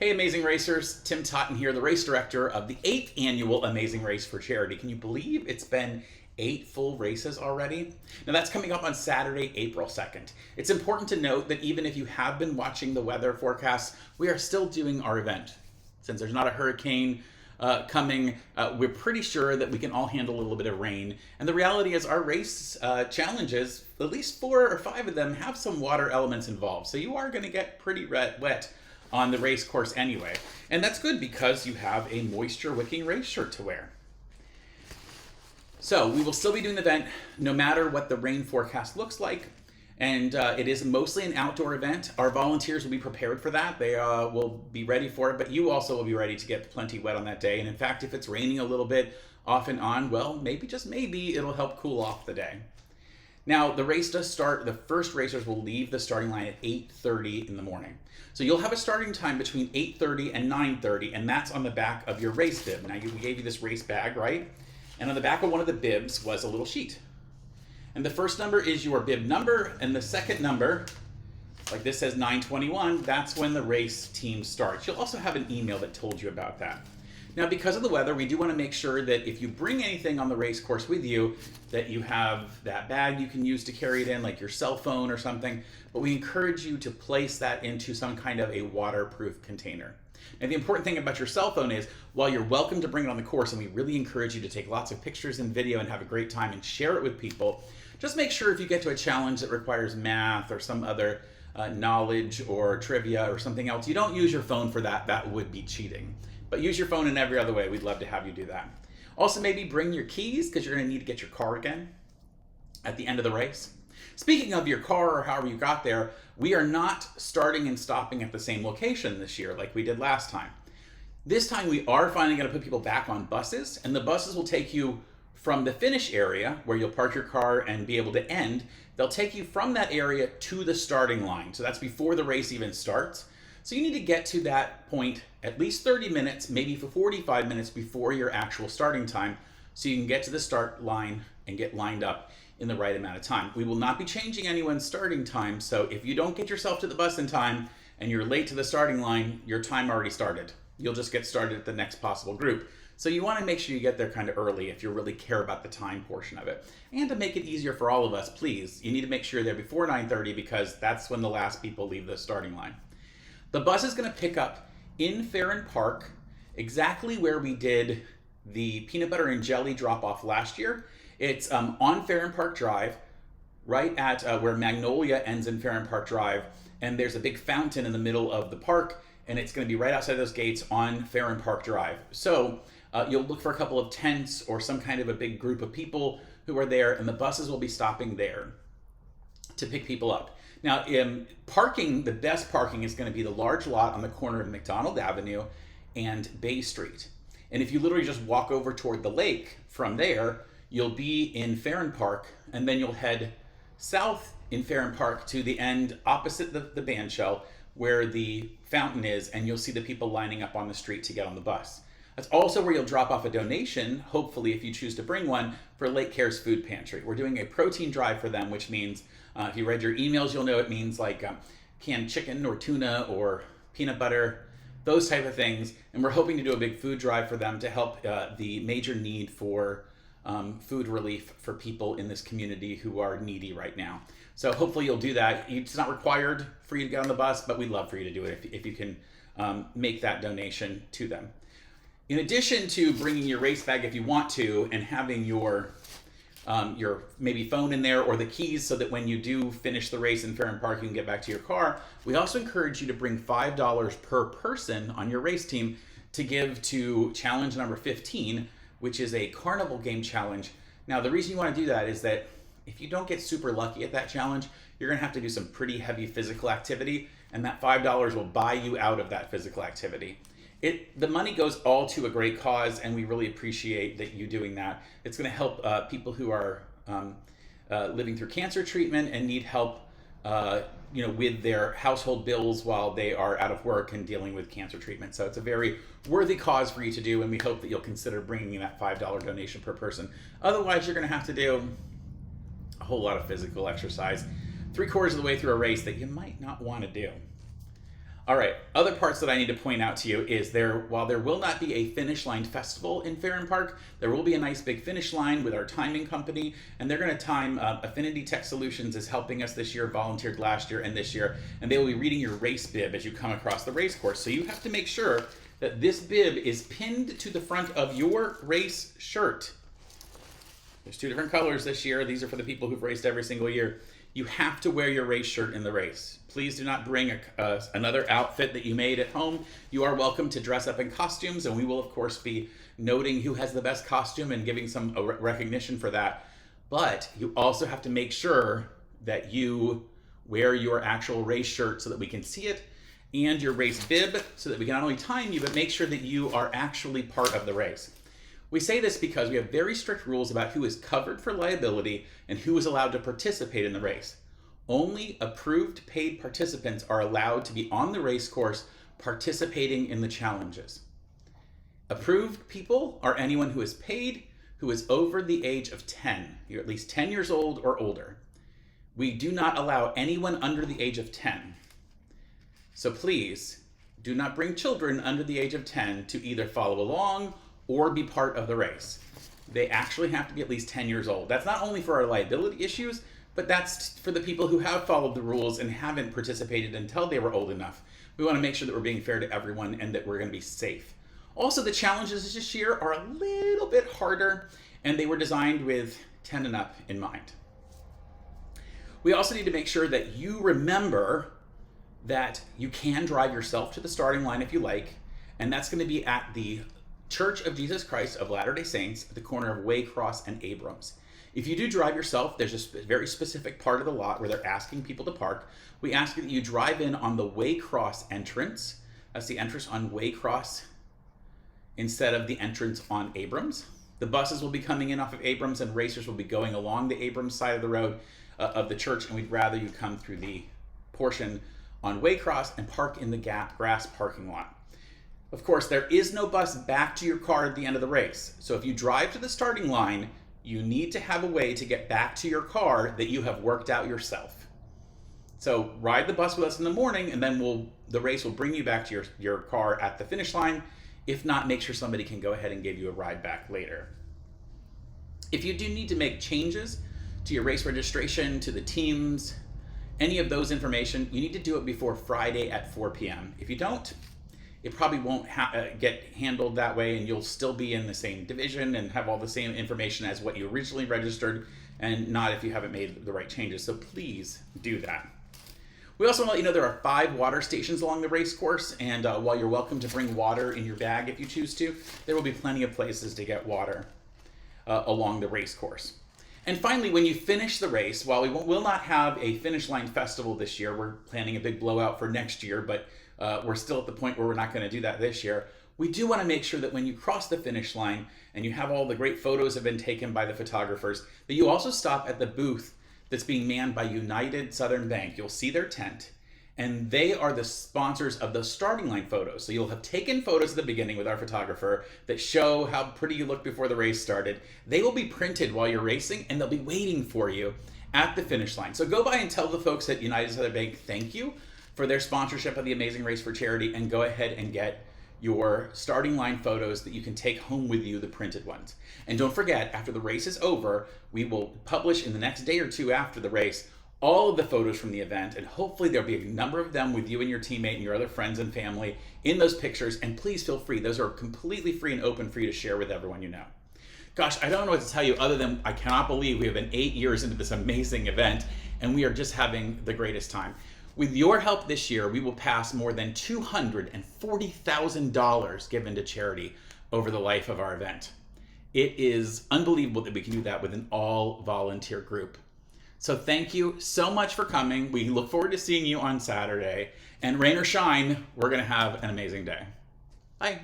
Hey, Amazing Racers, Tim Totten here, the race director of the 8th annual Amazing Race for Charity. Can you believe it's been 8 full races already? Now that's coming up on Saturday, April 2nd. It's important to note that even if you have been watching the weather forecasts, we are still doing our event. Since there's not a hurricane coming, we're pretty sure that we can all handle a little bit of rain. And the reality is our race challenges, at least 4 or 5 of them, have some water elements involved. So you are going to get pretty wet on the race course anyway. And that's good because you have a moisture wicking race shirt to wear. So we will still be doing the event no matter what the rain forecast looks like. And it is mostly an outdoor event. Our volunteers will be prepared for that. They will be ready for it, but you also will be ready to get plenty wet on that day. And in fact, if it's raining a little bit off and on, well, maybe, just maybe, it'll help cool off the day. Now, the race does start, the first racers will leave the starting line at 8:30 in the morning. So you'll have a starting time between 8:30 and 9:30, and that's on the back of your race bib. Now, we gave you this race bag, right? And on the back of one of the bibs was a little sheet. And the first number is your bib number, and the second number, like this says 921, that's when the race team starts. You'll also have an email that told you about that. Now, because of the weather, we do want to make sure that if you bring anything on the race course with you, that you have that bag you can use to carry it in, like your cell phone or something, but we encourage you to place that into some kind of a waterproof container. Now, the important thing about your cell phone is, while you're welcome to bring it on the course, and we really encourage you to take lots of pictures and video and have a great time and share it with people, just make sure if you get to a challenge that requires math or some other knowledge or trivia or something else, you don't use your phone for that. That would be cheating. But use your phone in every other way. We'd love to have you do that. Also, maybe bring your keys, because you're going to need to get your car again at the end of the race. Speaking of your car or however you got there, we are not starting and stopping at the same location this year like we did last time. This time we are finally going to put people back on buses, and the buses will take you from the finish area where you'll park your car and be able to end. They'll take you from that area to the starting line. So that's before the race even starts. So you need to get to that point at least 30 minutes, maybe for 45 minutes before your actual starting time, so you can get to the start line and get lined up in the right amount of time. We will not be changing anyone's starting time, so if you don't get yourself to the bus in time and you're late to the starting line, your time already started. You'll just get started at the next possible group. So you want to make sure you get there kind of early if you really care about the time portion of it. And to make it easier for all of us, please, you need to make sure you're there before 9:30, because that's when the last people leave the starting line. The bus is going to pick up in Farron Park, exactly where we did the peanut butter and jelly drop-off last year. It's on Farron Park Drive, right at where Magnolia ends in Farron Park Drive, and there's a big fountain in the middle of the park, and it's going to be right outside those gates on Farron Park Drive. So you'll look for a couple of tents or some kind of a big group of people who are there, and the buses will be stopping there to pick people up. Now, parking, the best parking is going to be the large lot on the corner of McDonald Avenue and Bay Street. And if you literally just walk over toward the lake from there, you'll be in Farron Park, and then you'll head south in Farron Park to the end opposite the band shell where the fountain is, and you'll see the people lining up on the street to get on the bus. That's also where you'll drop off a donation, hopefully if you choose to bring one, for Lake Cares Food Pantry. We're doing a protein drive for them, which means, if you read your emails, you'll know it means like canned chicken or tuna or peanut butter, those type of things. And we're hoping to do a big food drive for them to help the major need for food relief for people in this community who are needy right now. So hopefully you'll do that. It's not required for you to get on the bus, but we'd love for you to do it if you can make that donation to them. In addition to bringing your race bag if you want to, and having your maybe phone in there or the keys so that when you do finish the race in Farron Park, you can get back to your car, we also encourage you to bring $5 per person on your race team to give to challenge number 15, which is a carnival game challenge. Now, the reason you want to do that is that if you don't get super lucky at that challenge, you're going to have to do some pretty heavy physical activity, and that $5 will buy you out of that physical activity. The money goes all to a great cause, and we really appreciate that you doing that. It's going to help people who are living through cancer treatment and need help with their household bills while they are out of work and dealing with cancer treatment. So it's a very worthy cause for you to do, and we hope that you'll consider bringing that $5 donation per person. Otherwise, you're going to have to do a whole lot of physical exercise 3/4 of the way through a race that you might not want to do. All right, other parts that I need to point out to you is while there will not be a finish line festival in Farron Park, there will be a nice big finish line with our timing company, and they're going to time, Affinity Tech Solutions is helping us this year, volunteered last year and this year, and they will be reading your race bib as you come across the race course. So you have to make sure that this bib is pinned to the front of your race shirt. There's 2 different colors this year. These are for the people who've raced every single year. You have to wear your race shirt in the race. Please do not bring another outfit that you made at home. You are welcome to dress up in costumes, and we will, of course, be noting who has the best costume and giving some recognition for that. But you also have to make sure that you wear your actual race shirt so that we can see it, and your race bib so that we can not only time you, but make sure that you are actually part of the race. We say this because we have very strict rules about who is covered for liability and who is allowed to participate in the race. Only approved paid participants are allowed to be on the race course participating in the challenges. Approved people are anyone who is paid, who is over the age of 10. You're at least 10 years old or older. We do not allow anyone under the age of 10. So please do not bring children under the age of 10 to either follow along or be part of the race. They actually have to be at least 10 years old. That's not only for our liability issues, but that's for the people who have followed the rules and haven't participated until they were old enough. We want to make sure that we're being fair to everyone and that we're going to be safe. Also, the challenges this year are a little bit harder, and they were designed with 10 and up in mind. We also need to make sure that you remember that you can drive yourself to the starting line if you like, and that's going to be at the Church of Jesus Christ of Latter-day Saints at the corner of Waycross and Abrams. If you do drive yourself, there's a very specific part of the lot where they're asking people to park. We ask that you drive in on the Waycross entrance. That's the entrance on Waycross instead of the entrance on Abrams. The buses will be coming in off of Abrams, and racers will be going along the Abrams side of the road of the church, and we'd rather you come through the portion on Waycross and park in the grass parking lot. Of course, there is no bus back to your car at the end of the race. So if you drive to the starting line, you need to have a way to get back to your car that you have worked out yourself. So ride the bus with us in the morning, and then the race will bring you back to your car at the finish line. If not, make sure somebody can go ahead and give you a ride back later. If you do need to make changes to your race registration, to the teams, any of those information, you need to do it before Friday at 4 p.m. If you don't, it probably won't get handled that way, and you'll still be in the same division and have all the same information as what you originally registered, and not if you haven't made the right changes. So please do that. We also want to let you know there are 5 water stations along the race course, and while you're welcome to bring water in your bag if you choose to, there will be plenty of places to get water along the race course. And finally, when you finish the race, while we will not have a finish line festival this year, we're planning a big blowout for next year, but we're still at the point where we're not going to do that this year. We do want to make sure that when you cross the finish line and you have all the great photos have been taken by the photographers, that you also stop at the booth that's being manned by United Southern Bank. You'll see their tent, and they are the sponsors of the starting line photos. So you'll have taken photos at the beginning with our photographer that show how pretty you look before the race started. They will be printed while you're racing, and they'll be waiting for you at the finish line. So go by and tell the folks at United Southern Bank thank you for their sponsorship of the Amazing Race for Charity, and go ahead and get your starting line photos that you can take home with you, the printed ones. And don't forget, after the race is over, we will publish in the next day or two after the race all of the photos from the event, and hopefully there'll be a number of them with you and your teammate and your other friends and family in those pictures. And please feel free, those are completely free and open for you to share with everyone you know. Gosh, I don't know what to tell you other than I cannot believe we have been 8 years into this amazing event, and we are just having the greatest time. With your help this year, we will pass more than $240,000 given to charity over the life of our event. It is unbelievable that we can do that with an all-volunteer group. So thank you so much for coming. We look forward to seeing you on Saturday. And rain or shine, we're going to have an amazing day. Bye.